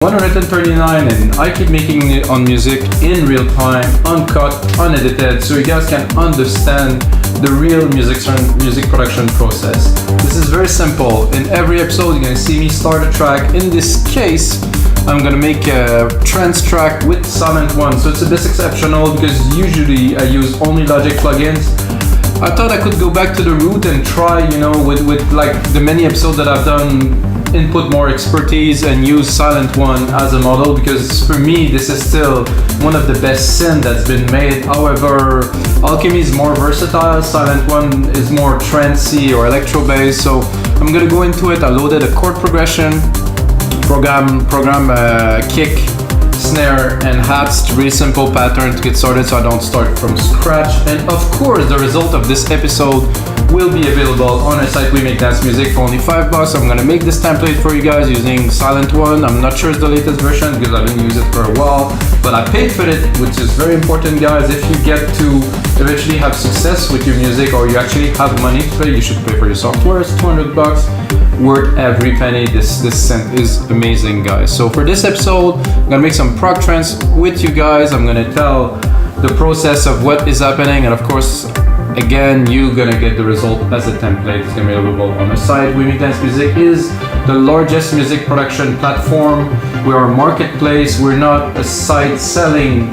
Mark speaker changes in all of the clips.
Speaker 1: 139, and I keep making it on music in real time, uncut, unedited, so you guys can understand the real music production process. This is very simple. In every episode you're gonna see me start a track. In this case, I'm gonna make a trance track with Sylenth1, so it's a bit exceptional because usually I use only Logic plugins. I thought I could go back to the root and try, with like the many episodes that I've done, input more expertise and use Sylenth1 as a model, because for me this is still one of the best synth that's been made. However, Alchemy is more versatile, Sylenth1 is more trancey or electro based, so I'm gonna go into it. I loaded a chord progression, program kick, snare and hats, really simple pattern to get started so I don't start from scratch. And of course the result of this episode will be available on our site. We make dance music for only $5. I'm gonna make this template for you guys using Sylenth1. I'm not sure it's the latest version because I didn't use it for a while, but I paid for it, which is very important, guys. If you get to eventually have success with your music, or you actually have money to pay, you should pay for your software. It's $200. Worth every penny. This synth is amazing, guys. So for this episode, I'm gonna make some prog trance with you guys. I'm gonna tell the process of what is happening, and of course, again, you're gonna get the result as a template. It's gonna be available on the site. We Make Dance Music is the largest music production platform. We are a marketplace. We're not a site selling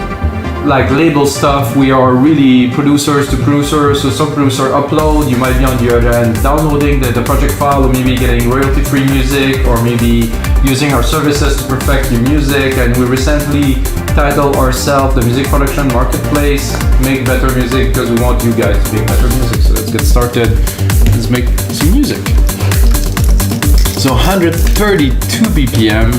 Speaker 1: like label stuff. We are really producers to producers. So some producer upload, you might be on the other end downloading the project file, or maybe getting royalty-free music, or maybe using our services to perfect your music. And we recently titled ourselves the Music Production Marketplace. Make better music because we want you guys to make better music. So let's get started. Let's make some music. So 132 BPM.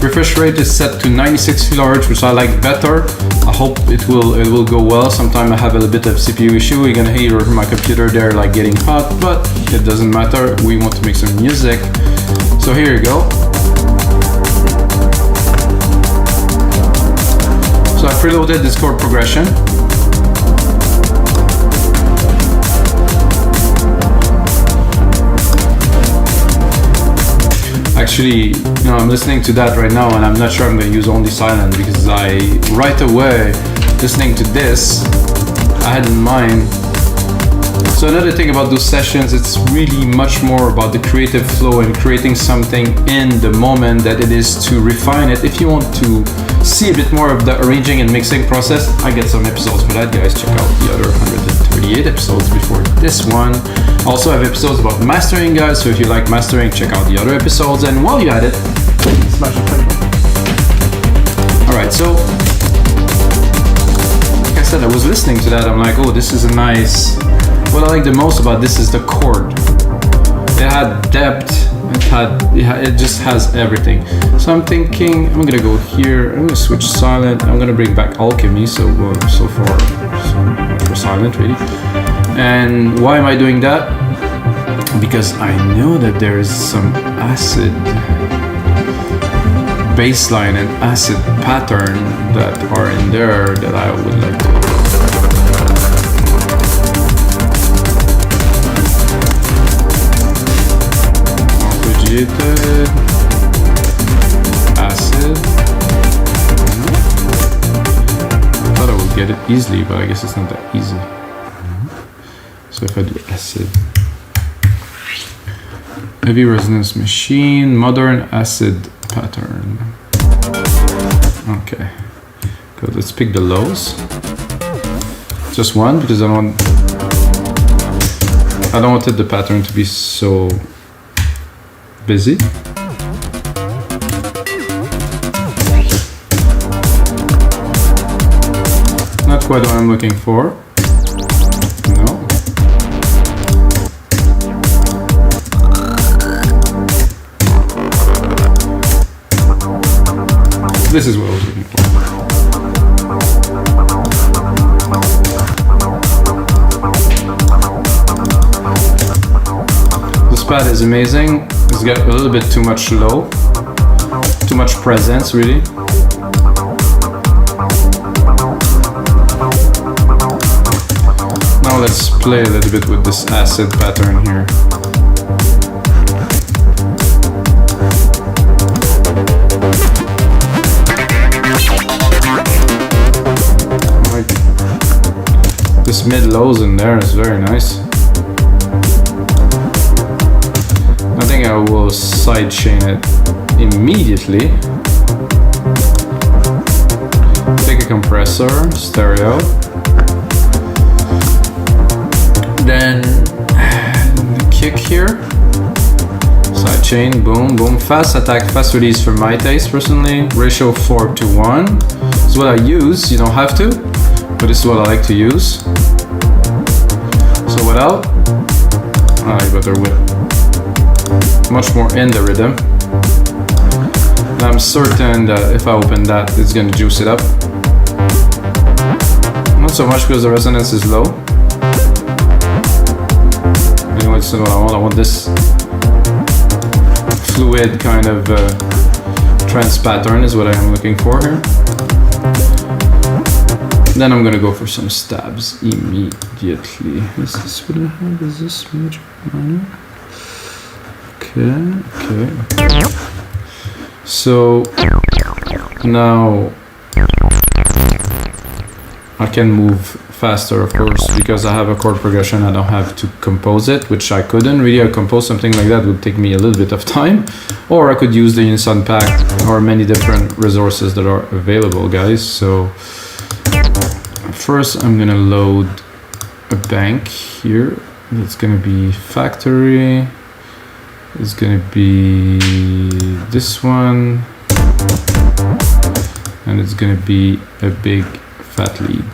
Speaker 1: Refresh rate is set to 96 kHz, which I like better. I hope it will go well. Sometimes I have a little bit of CPU issue. You're gonna hear my computer there like getting hot, but it doesn't matter. We want to make some music. So here you go. So I preloaded this chord progression. Actually, I'm listening to that right now, and I'm not sure I'm going to use only Sylenth, because right away, listening to this, I had in mind. So another thing about those sessions, it's really much more about the creative flow and creating something in the moment that it is to refine it. If you want to see a bit more of the arranging and mixing process, I get some episodes for that, guys. Check out the other 138 episodes before this one. Also have episodes about mastering, guys, so if you like mastering, check out the other episodes. And while you're at it, smash the play button. Alright, so like I said, I was listening to that, I'm like, oh, this is a nice. What I like the most about this is the chord. It had depth, it just has everything. So I'm thinking, I'm gonna go here, I'm gonna switch Sylenth, I'm gonna bring back Alchemy, so much for Sylenth, really. And why am I doing that? Because I know that there is some acid bassline and acid pattern that are in there that I would like to. Arpeggiated acid. I thought I would get it easily, but I guess it's not that easy. So if I do acid, heavy resonance machine, modern acid pattern. Okay, good. Let's pick the lows. Just one, because I don't wanted the pattern to be so busy. Not quite what I'm looking for. This is what I was looking for. This pad is amazing. It's got a little bit too much low, too much presence, really. Now let's play a little bit with this acid pattern here. This mid-lows in there is very nice. I think I will sidechain it immediately. Take a compressor, stereo. Then the kick here. Sidechain, boom, boom. Fast attack, fast release for my taste personally. Ratio 4:1. This is what I use. You don't have to, but this is what I like to use. So without, I better with much more in the rhythm. And I'm certain that if I open that, it's gonna juice it up. Not so much because the resonance is low. Anyway, that's not what I want. I want this fluid kind of trance pattern is what I am looking for here. Then I'm gonna go for some stabs immediately. Is this what I have? Is this major, minor? Okay. So now I can move faster, of course, because I have a chord progression. I don't have to compose it, which I couldn't really. I compose something like that would take me a little bit of time, or I could use the Unison pack or many different resources that are available, guys. So first I'm gonna load a bank here. It's gonna be factory. It's gonna be this one, and it's gonna be a big fat lead.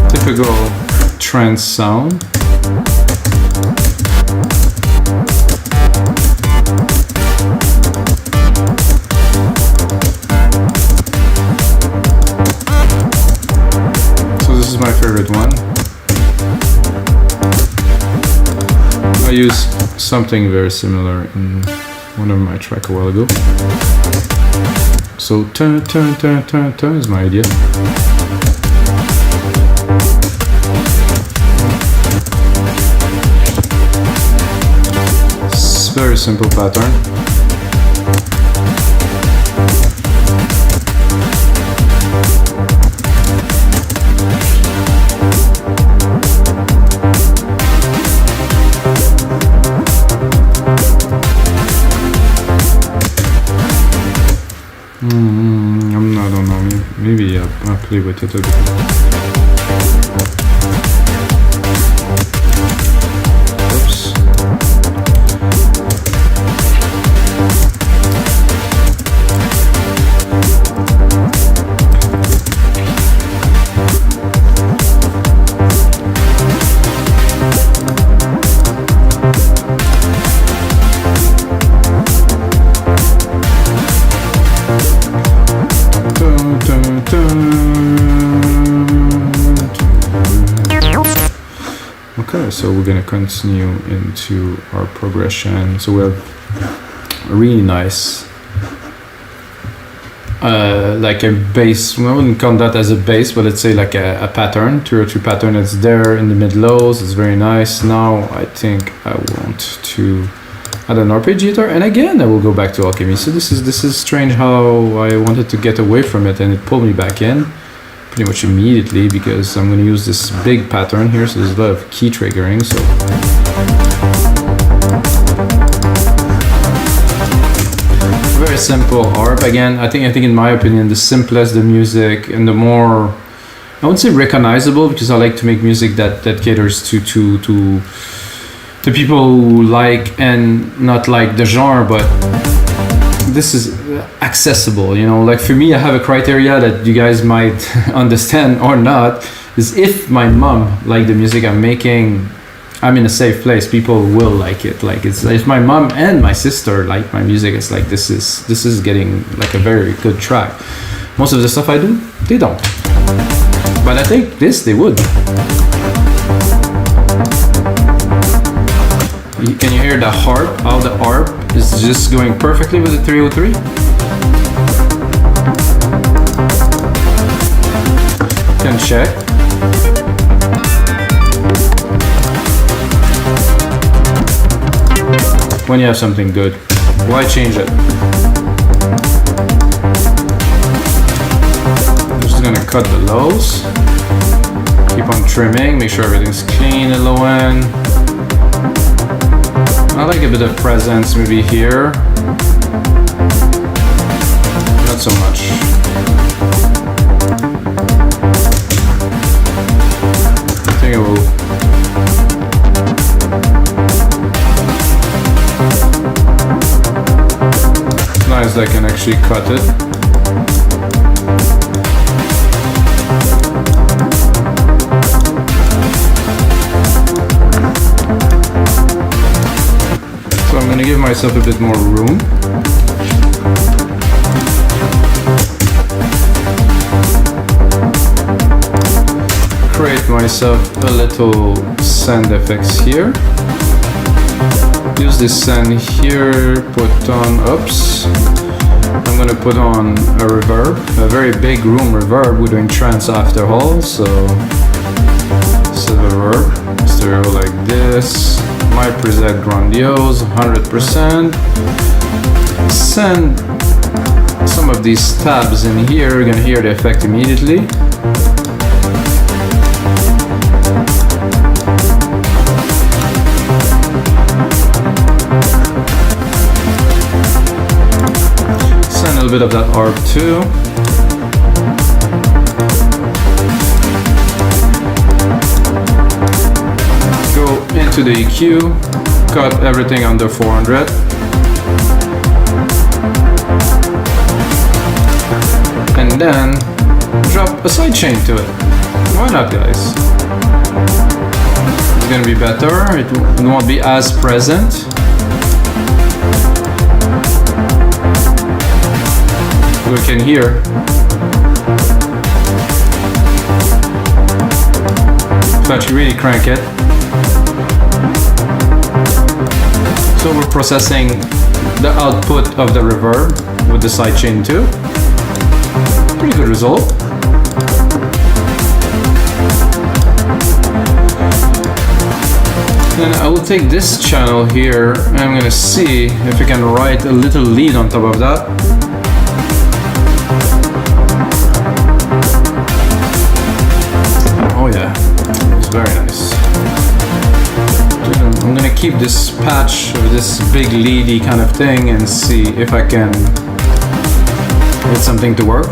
Speaker 1: Typical trance sound. My favorite one. I used something very similar in one of my tracks a while ago. So turn is my idea. It's a very simple pattern. I don't know, maybe I'll play with it a bit. Oops. Okay, so we're gonna continue into our progression. So we have a really nice, like a bass. We wouldn't count that as a bass, but let's say like a pattern, 2 or 3 pattern. It's there in the mid lows. It's very nice. Now I think I want to add an arpeggiator, and again I will go back to alchemy. So this is strange how I wanted to get away from it, and it pulled me back in pretty much immediately because I'm going to use this big pattern here. So there's a lot of key triggering. So very simple harp. Again, I think in my opinion, the simplest the music and the more, I wouldn't say recognizable, because I like to make music that caters to people who like and not like the genre, but this is accessible, you know. Like for me, I have a criteria that you guys might understand or not, is if my mom liked the music I'm making, I'm in a safe place. People will like it. Like it's if my mom and my sister like my music, it's like this is getting like a very good track. Most of the stuff I do, they don't, but I think this they would. Can you hear the harp? How the harp is just going perfectly with the 303. Can check. when you have something good. Why change it? I'm just gonna cut the lows. Keep on trimming, make sure everything's clean at low end. I like a bit of presence maybe here. Not so much. I think I will. It's nice that I can actually cut it. So I'm going to give myself a bit more room. Create myself a little sand effects here. Use this sand here, put on, oops. I'm going to put on a reverb, a very big room reverb. We're doing trance after all, so reverb, stereo like this. My preset grandiose, 100%. Send some of these tabs in here, you're gonna hear the effect immediately. Send a little bit of that arp too. Into the EQ, cut everything under 400. And then drop a sidechain to it. Why not, guys? It's gonna be better, it won't be as present. We can hear. If I actually really crank it. So we're processing the output of the reverb with the sidechain too. Pretty good result. Then I will take this channel here and I'm gonna see if I can write a little lead on top of that. Oh yeah, it's very nice. I'm gonna keep this patch of this big leady kind of thing and see if I can get something to work.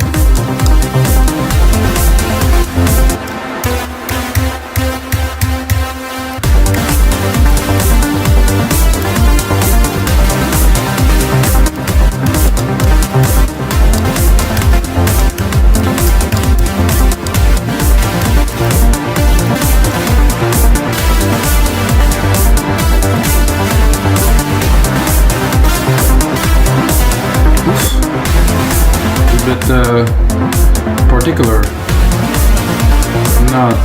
Speaker 1: Particular, not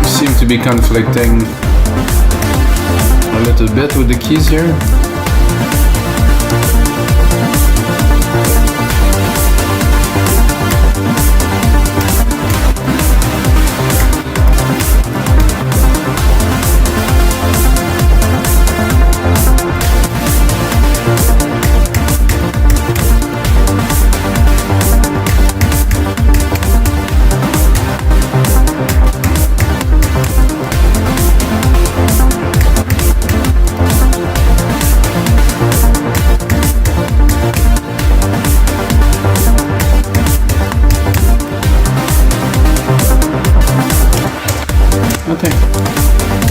Speaker 1: seem to be conflicting a little bit with the keys here.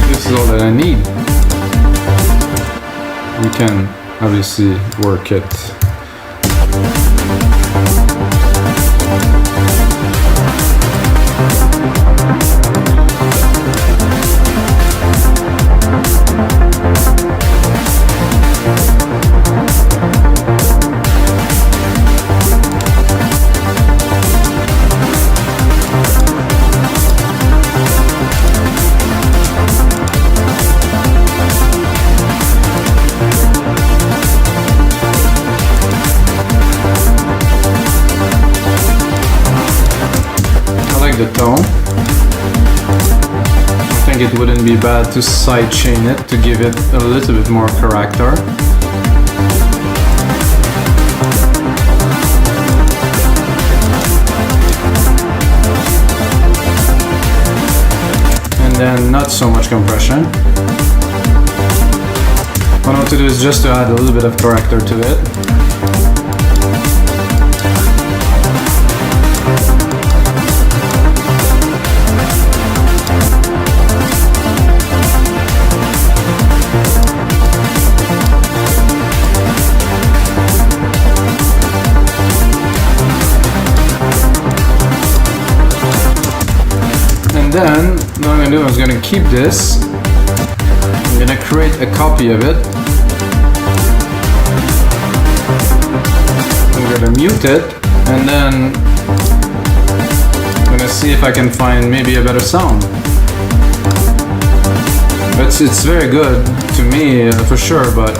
Speaker 1: This is all that I need. We can obviously work it. The tone. it wouldn't be bad to sidechain it to give it a little bit more character. And then not so much compression. What I want to do is just to add a little bit of character to it. Then, what I'm going to do is going to keep this. I'm going to create a copy of it. I'm going to mute it, and then I'm going to see if I can find maybe a better sound. It's very good to me, for sure, but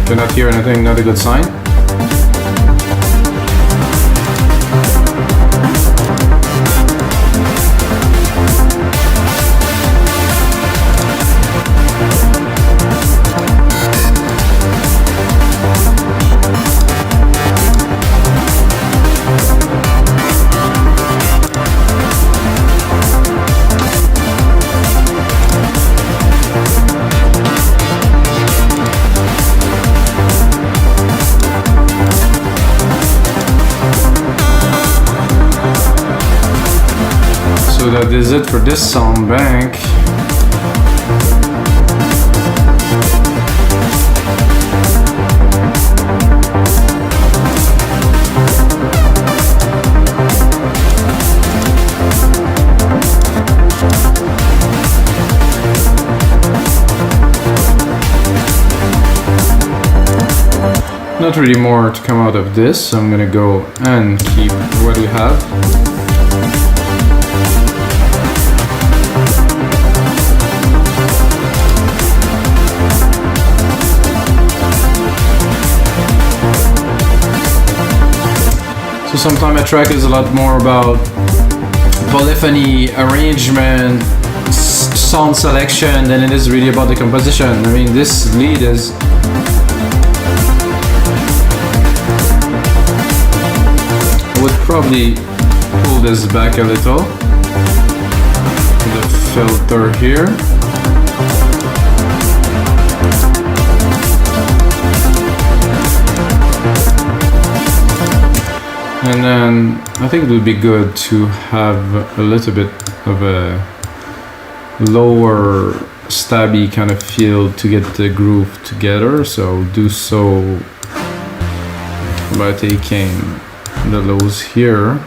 Speaker 1: cannot hear anything, not a good sign. So that is it for this sound bank. Not really more to come out of this, so I'm gonna go and keep what we have. So sometimes a track is a lot more about polyphony, arrangement, sound selection than it is really about the composition. I mean, this lead is I would probably pull this back a little. The filter here. And then I think it would be good to have a little bit of a lower stabby kind of feel to get the groove together. So I'll do so by taking the lows here.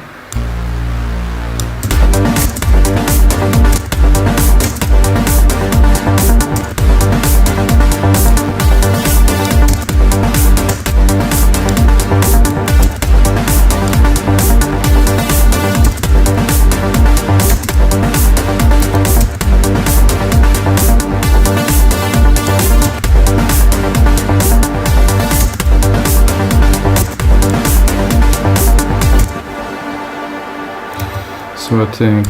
Speaker 1: So I think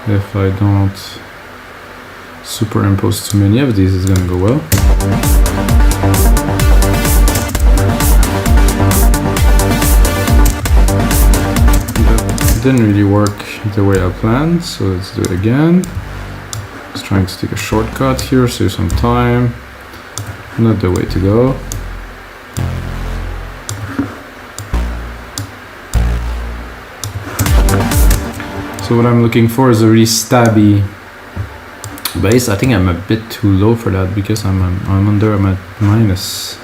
Speaker 1: if I don't superimpose too many of these, it's gonna go well. That didn't really work the way I planned, so let's do it again. Just trying to take a shortcut here, save some time. Not the way to go. So what I'm looking for is a really stabby bass. I think I'm a bit too low for that because I'm at minus.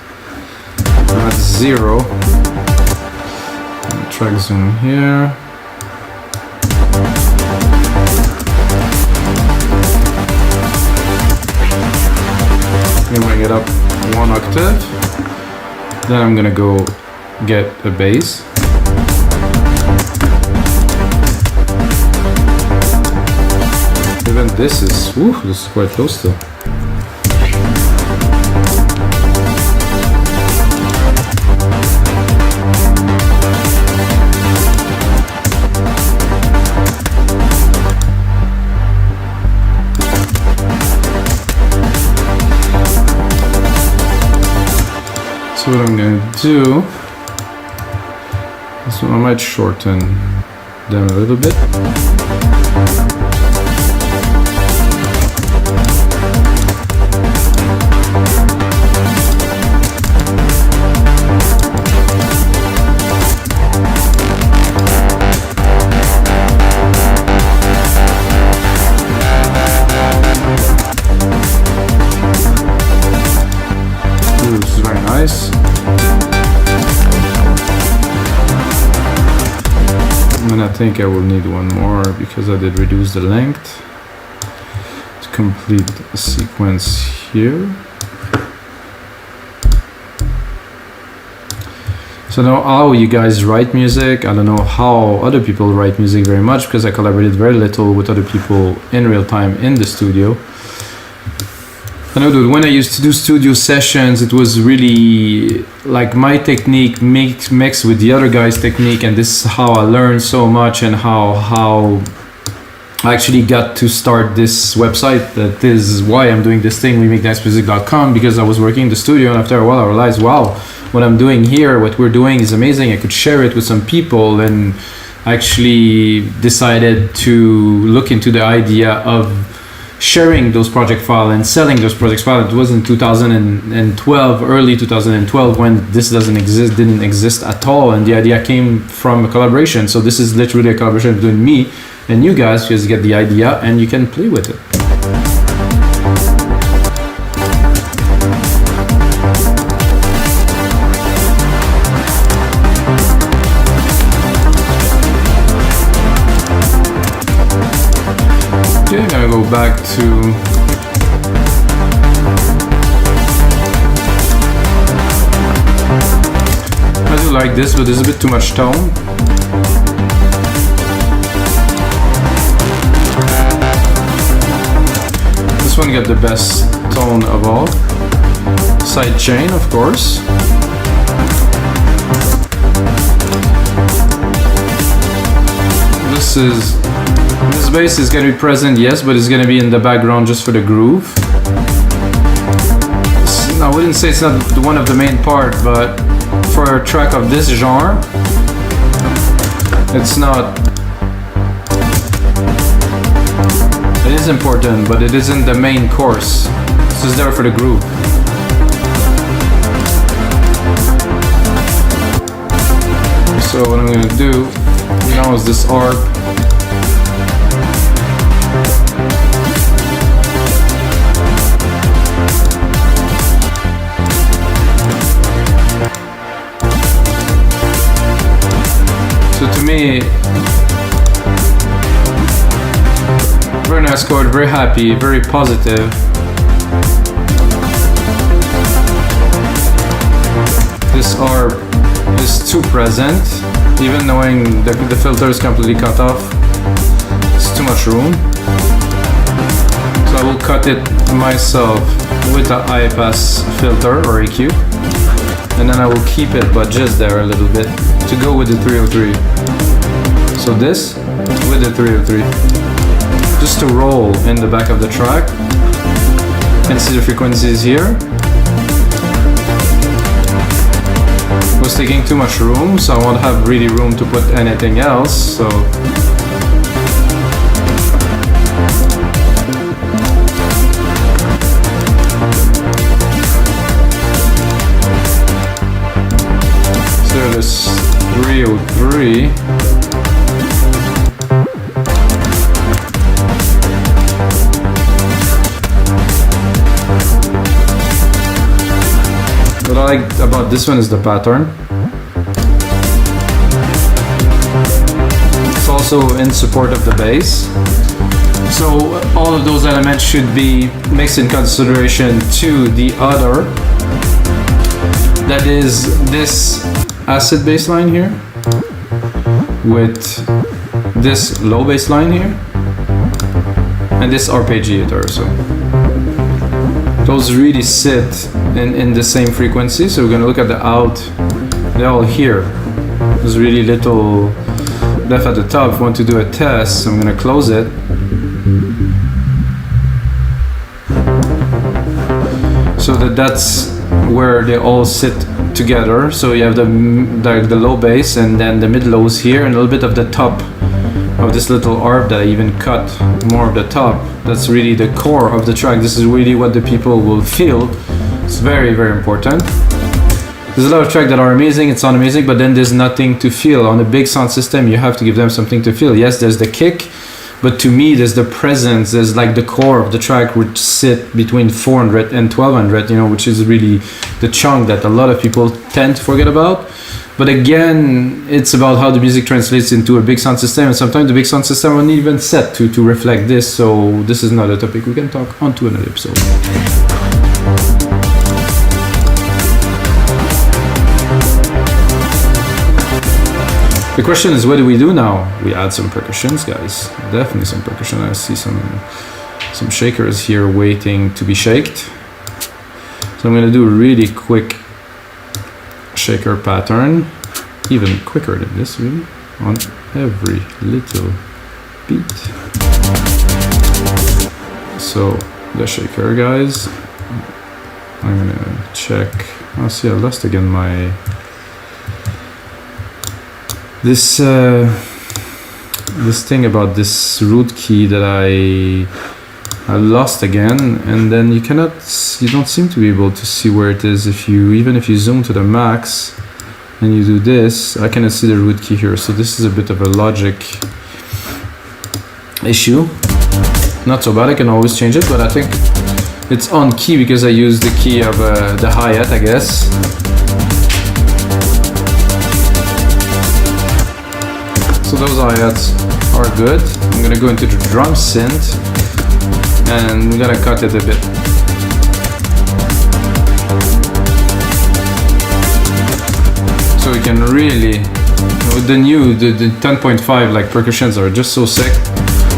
Speaker 1: I'm at 0. Track zoom here. Gonna bring it up 1 octave. Then I'm gonna go get a bass. Even this is quite close still. So what I'm gonna do, so I might shorten them a little bit. This is very nice. And I think I will need one more because I did reduce the length to complete the sequence here. So now how you guys write music, I don't know how other people write music very much because I collaborated very little with other people in real time in the studio. I know that when I used to do studio sessions, it was really like my technique mixed with the other guy's technique, and this is how I learned so much and how I actually got to start this website. That is why I'm doing this thing, WeMakeDanceMusic.com, because I was working in the studio, and after a while I realized, wow, what I'm doing here, what we're doing is amazing. I could share it with some people, and I actually decided to look into the idea of sharing those project files and selling those project files. It was in 2012, early 2012, when this didn't exist at all, and the idea came from a collaboration. So this is literally a collaboration between me and you guys. Just get the idea and you can play with it. Okay, I'm gonna go back to I do like this, but there's a bit too much tone. This one got the best tone of all. Sidechain, of course. This bass is going to be present, yes, but it's going to be in the background just for the groove. I wouldn't say it's not one of the main part, but for a track of this genre, it's not. It is important, but it isn't the main course. This is there for the groove. So what I'm going to do now is this arp. So to me, very nice chord, very happy, very positive. This arp is too present, even knowing that the filter is completely cut off. It's too much room. So I will cut it myself with the high pass filter or EQ, and then I will keep it, but just there a little bit, to go with the 303. So this with the 303, just to roll in the back of the track. You can see the frequencies here. It was taking too much room, so I won't have really room to put anything else. So this 303. What I like about this one is the pattern. It's also in support of the bass. So all of those elements should be mixed in consideration to the other. That is this acid bass line here with this low bass line here and this arpeggiator. So those really sit in the same frequency. So we're gonna look at the out. They're all here. There's really little left at the top. If I want to do a test, I'm gonna close it. So that's where they all sit together. So you have the low bass and then the mid lows here, and a little bit of the top of this little arp that I even cut more of the top. That's really the core of the track. This is really what the people will feel. It's very, very important. There's a lot of tracks that are amazing, it sounds amazing, but then there's nothing to feel. On a big sound system, you have to give them something to feel. Yes, there's the kick, but to me, there's the presence, there's like the core of the track, which sit between 400 and 1200, you know, which is really the chunk that a lot of people tend to forget about. But again, it's about how the music translates into a big sound system, and sometimes the big sound system won't even set to reflect this, so this is not a topic we can talk on to another episode. The question is, what do we do now? We add some percussions, guys. Definitely some percussion. I see some shakers here waiting to be shaked. So I'm gonna do a really quick shaker pattern, even quicker than this, really, on every little beat. So the shaker, guys. I'm gonna check. Oh, see, I lost again my. This thing about this root key that I lost again, and then you don't seem to be able to see where it is even if you zoom to the max and you do this. I cannot see the root key here, so this is a bit of a logic issue. Not so bad, I can always change it, but I think it's on key because I use the key of the hi-hat, I guess. So those hi-hats are good. I'm gonna go into the drum synth and I'm gonna cut it a bit. So we can really, with the 10.5 like percussions are just so sick.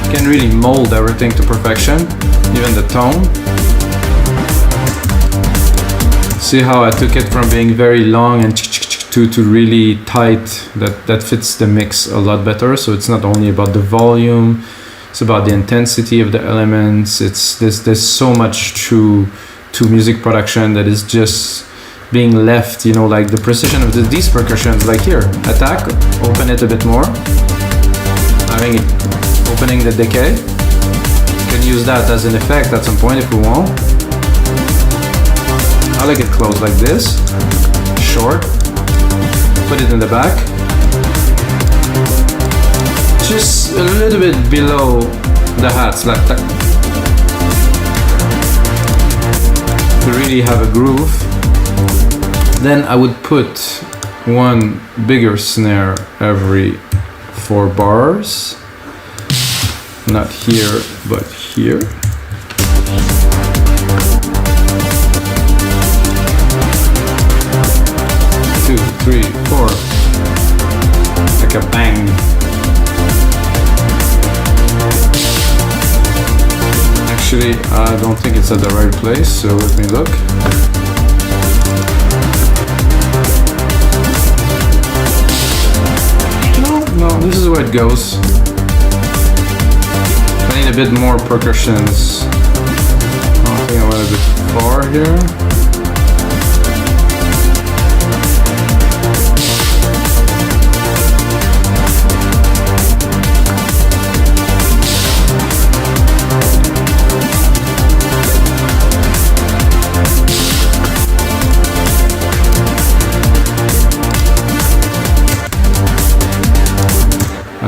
Speaker 1: You can really mold everything to perfection, even the tone. See how I took it from being very long and to really tight, that fits the mix a lot better. So it's not only about the volume, it's about the intensity of the elements. There's so much to music production that is just being left, you know, like the precision of these percussions, like here, attack, open it a bit more, opening the decay. You can use that as an effect at some point if we want. I like it closed like this, short. Put it in the back, just a little bit below the hats, like that, to really have a groove. Then I would put one bigger snare every 4 bars, not here but here. Two, 3, 4, like a bang. Actually, I don't think it's at the right place, so let me look. No, this is where it goes. I need a bit more percussions. I think I went a bit far here.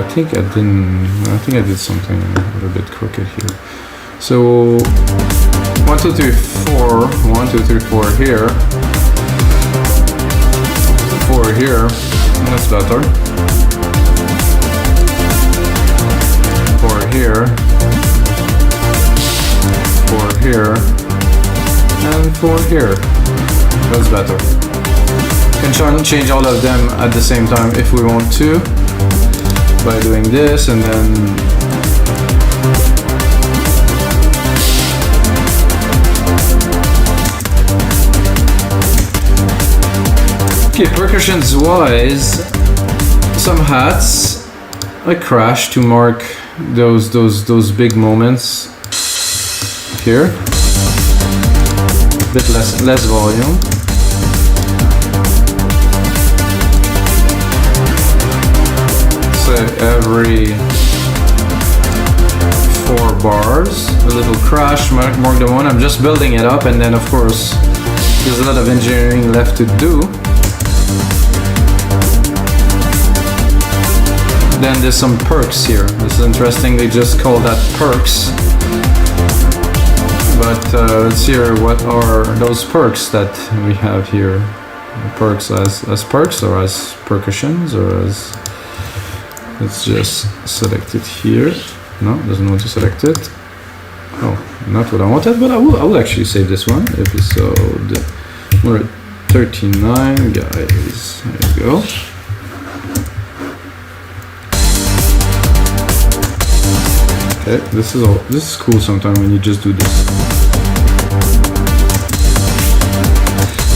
Speaker 1: I think I did something a little bit crooked here. So 1, 2, 3, 4, 1, 2, 3, 4 here, 4 here, that's better. 4 here, 4 here, and 4 here. That's better. You can change all of them at the same time if we want to, by doing this, and then okay, percussions wise, some hats I crash to mark those big moments here. Bit less volume. play every 4 bars. A little crash, mark the one. I'm just building it up, and then of course there's a lot of engineering left to do. Then there's some perks here. This is interesting, they just call that perks. But let's hear what are those perks that we have here. Perks as perks or as percussions or as... Let's just select it here. No, doesn't want to select it. Oh, not what I wanted, but I will actually save this one. Episode 139, guys. There you go. Okay, this is cool sometimes when you just do this.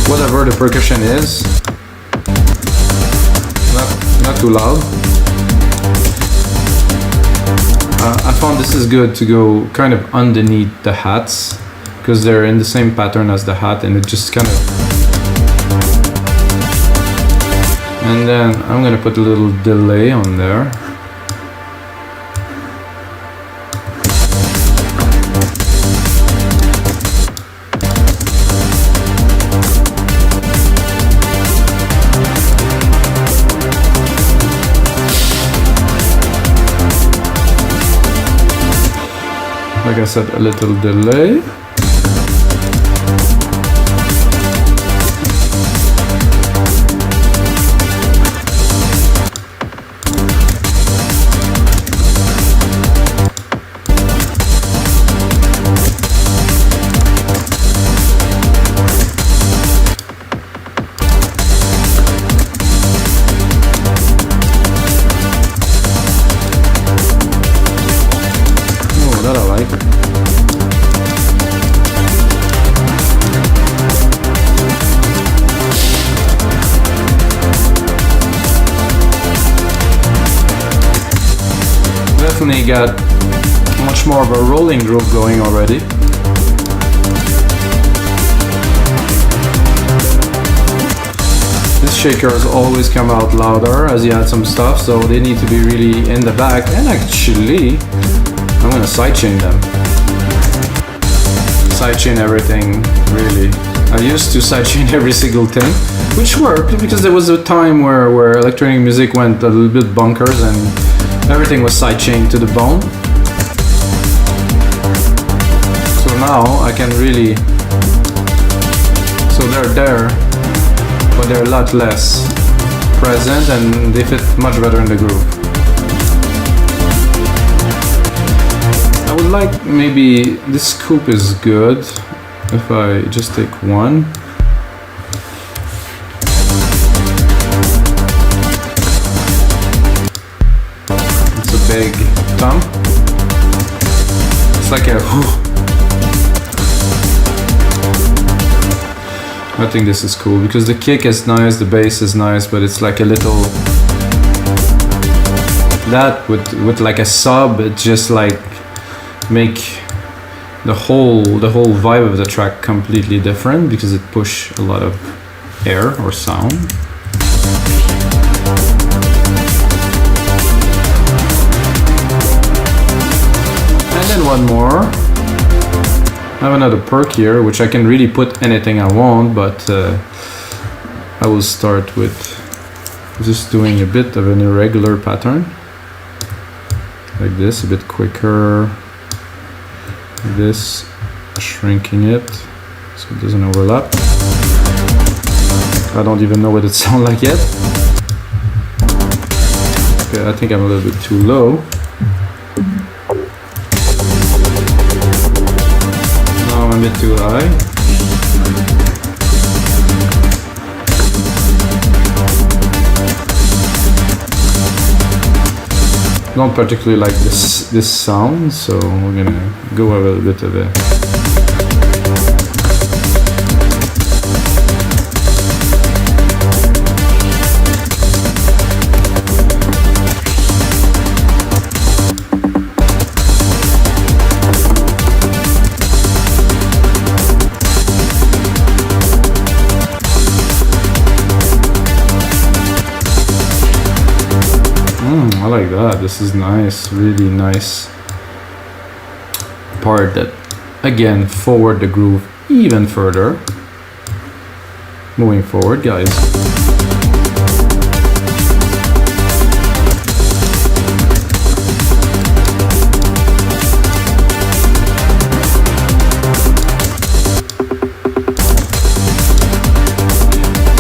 Speaker 1: Whatever the percussion is, not too loud. I found this is good to go kind of underneath the hats because they're in the same pattern as the hat, and it just kind of... And then I'm gonna put a little delay on there. Like I said, a little delay. Definitely got much more of a rolling groove going already. This shakers always come out louder as you add some stuff, so they need to be really in the back. And actually, I'm gonna sidechain them. Sidechain everything, really. I used to sidechain every single thing, which worked because there was a time where electronic music went a little bit bonkers and everything was sidechained to the bone. So now I can really... So they're there, but they're a lot less present and they fit much better in the groove. I would like maybe... This scoop is good if I just take one. Big thumb. It's like a whoo. I think this is cool because the kick is nice, the bass is nice, but it's like a little... That with like a sub, it just like make the whole vibe of the track completely different because it push a lot of air or sound. One more. I have another perk here, which I can really put anything I want, but I will start with just doing a bit of an irregular pattern, like this, a bit quicker, like this, shrinking it so it doesn't overlap. I don't even know what it sounds like yet. Okay, I think I'm a little bit too low. A bit too high. Don't particularly like this sound, so we're gonna go a little bit of it. I like that. this is nice, really nice part that again forward the groove even further. Moving forward, guys.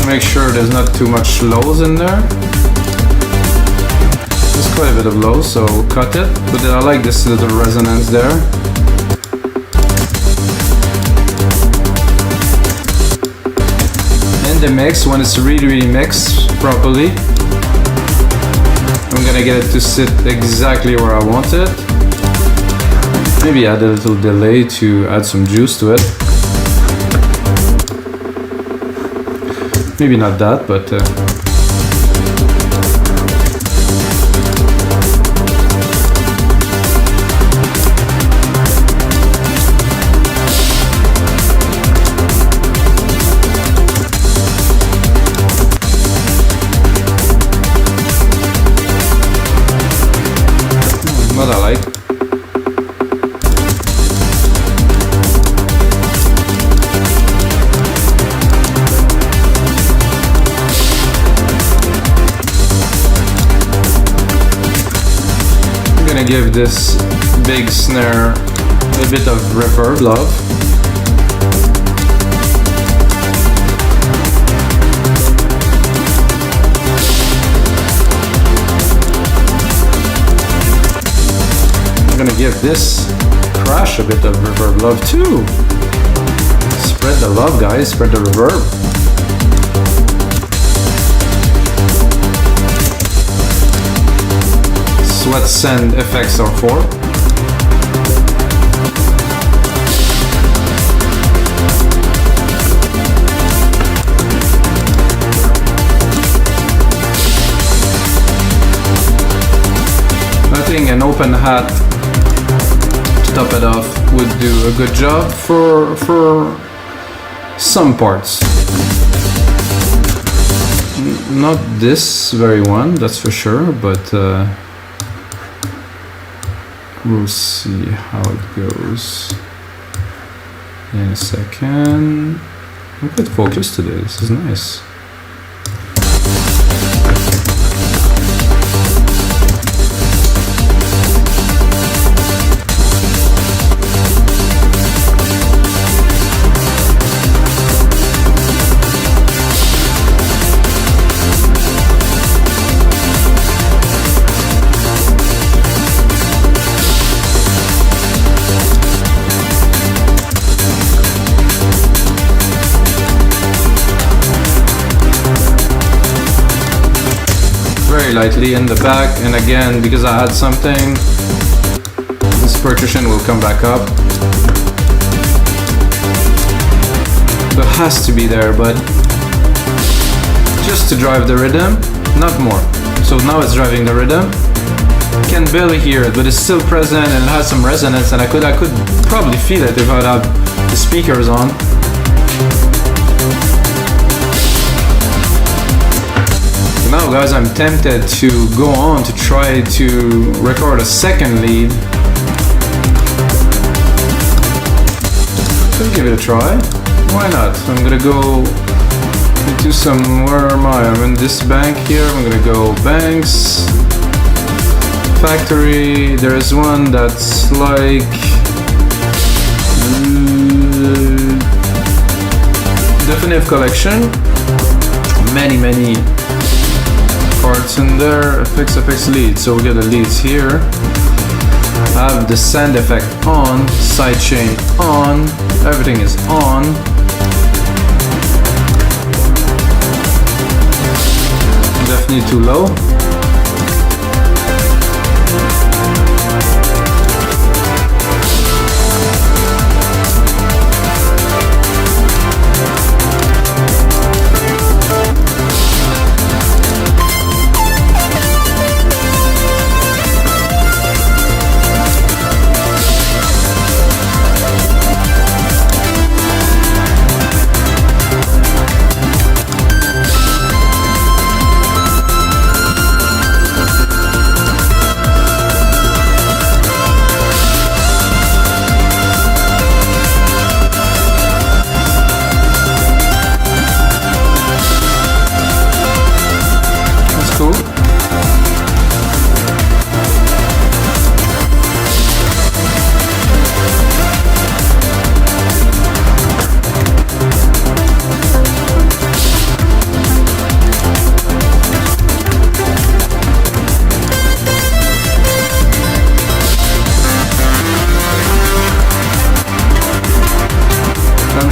Speaker 1: Make sure there's not too much lows in there. There's quite a bit of lows, so cut it. But then I like this little resonance there. In the mix, when it's really mixed properly, I'm gonna get it to sit exactly where I want it. Maybe add a little delay to add some juice to it. Maybe not that, but what I like. Give this big snare a bit of reverb love. I'm gonna give this crash a bit of reverb love too. Spread the love, guys, spread the reverb. What send effects are for. I think an open hat to top it off would do a good job for some parts. Not this very one, that's for sure, but we'll see how it goes in a second. I'm quite focused today, this is nice. Lightly in the back, and again, because I had something, this percussion will come back up. So it has to be there, but just to drive the rhythm, not more. So now it's driving the rhythm. You can barely hear it, but it's still present and it has some resonance, and I could probably feel it if I'd have the speakers on. Now guys, I'm tempted to go on to try to record a second lead. Let's give it a try. Why not? I'm gonna go into some, where am I? I'm in this bank here. I'm gonna go banks, factory. There's one that's like definitive collection. Many parts in there. Effects leads. So we get the leads here. I have the send effect on, sidechain on, everything is on. Definitely too low.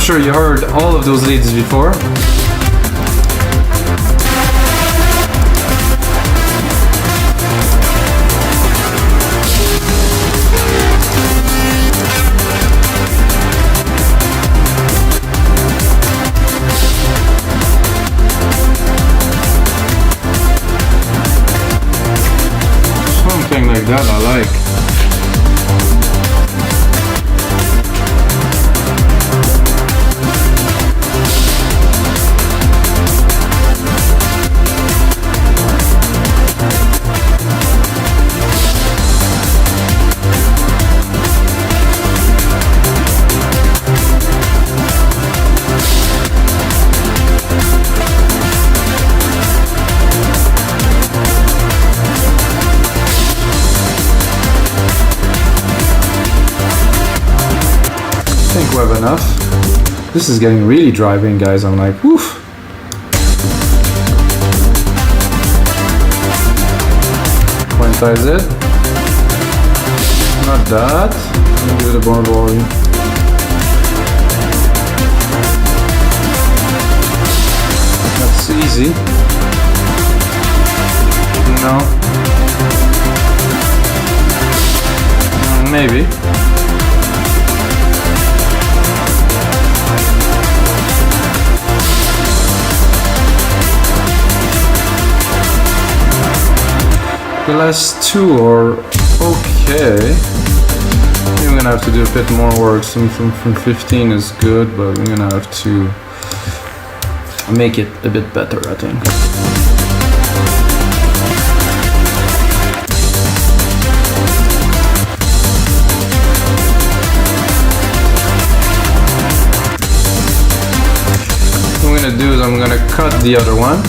Speaker 1: sure you heard all of those leads before. Something like that I like. I think we have enough. This is getting really driving, guys. I'm like, woof. Quantize it. Not that. Give it a more volume. That's easy. No. Maybe. The last two are okay. Maybe we're gonna have to do a bit more work. Some from 15 is good, but we're gonna have to make it a bit better, I think. What I'm gonna do is I'm gonna cut the other one.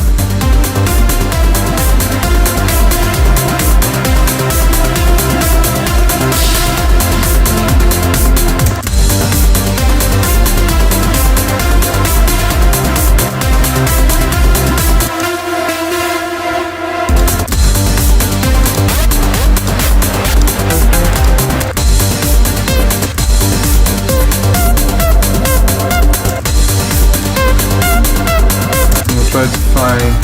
Speaker 1: Try to find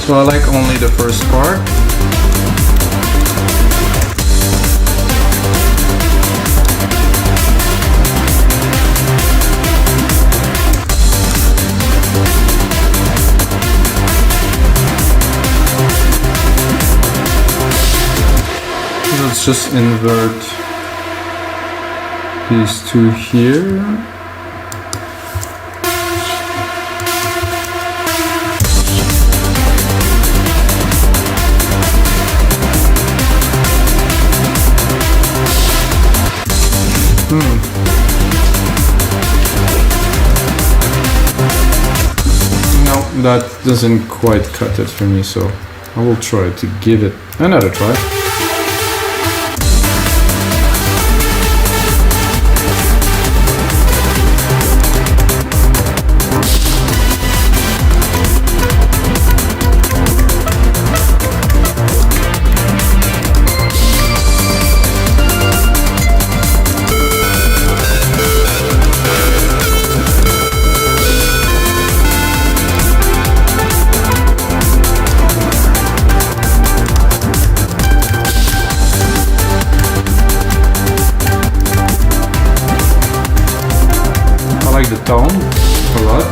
Speaker 1: so I like only the first part. Let's just invert these two here. No, that doesn't quite cut it for me, so I will try to give it another try. The tone a lot.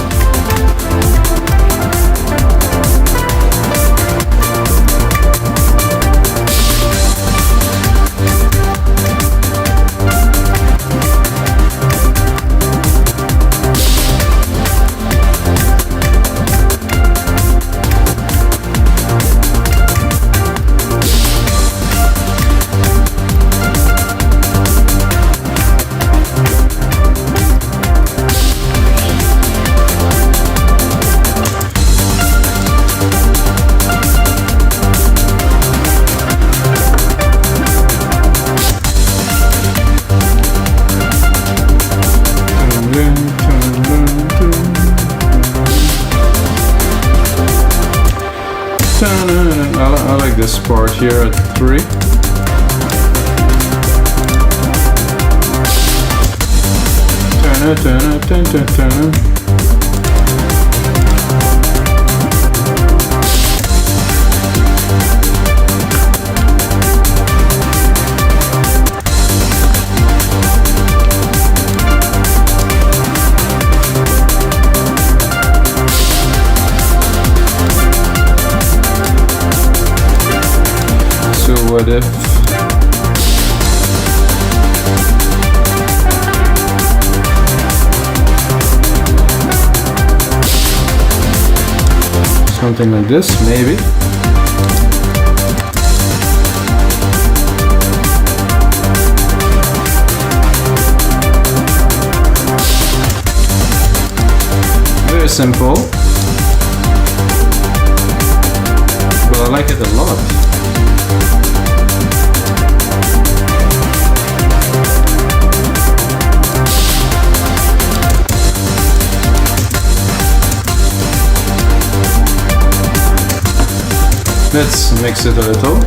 Speaker 1: part here at 3. So what if something like this, maybe? Very simple, but I like it a lot. Let's mix it a little.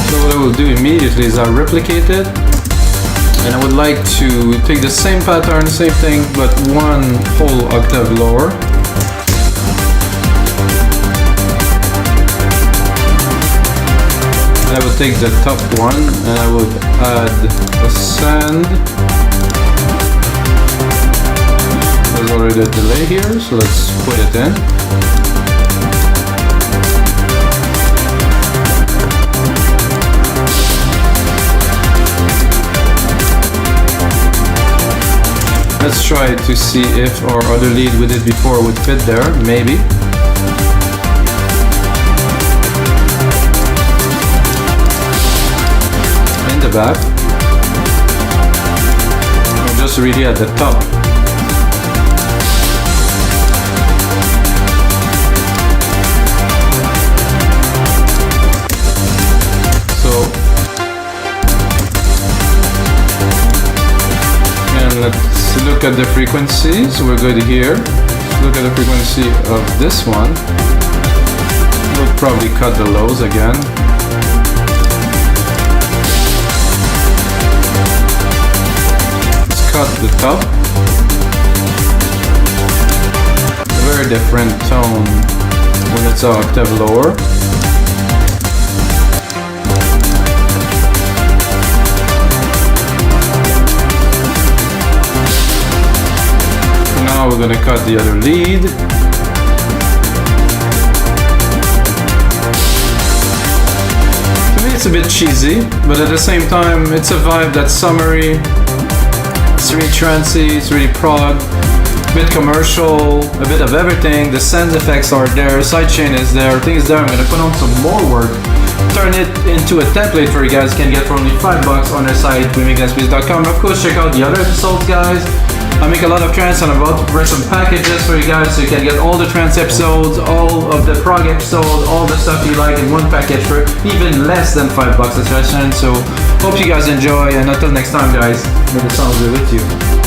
Speaker 1: So what I will do immediately is I'll replicate it. And I would like to take the same pattern, same thing, but one whole octave lower. And I would take the top one and I would add a send. There's already a delay here, so let's put it in. Let's try to see if our other lead we did before would fit there, maybe. In the back. Or just really at the top. Let's look at the frequencies. We're good here. Look at the frequency of this one. We'll probably cut the lows again. Let's cut the top. A very different tone when it's an octave lower. Now we're gonna cut the other lead. To me it's a bit cheesy, but at the same time it's a vibe that's summery. It's really trancey, it's really prog, a bit commercial, a bit of everything. The sound effects are there, sidechain is there, everything is there. I'm gonna put on some more work, turn it into a template for you guys can get for only $5 on our site, wemikaspeace.com. Of course, check out the other episodes, guys. I make a lot of trance and I'm about to bring some packages for you guys so you can get all the trance episodes, all of the prog episodes, all the stuff you like in one package for even less than $5 a session. So hope you guys enjoy, and until next time guys, may the sound be with you.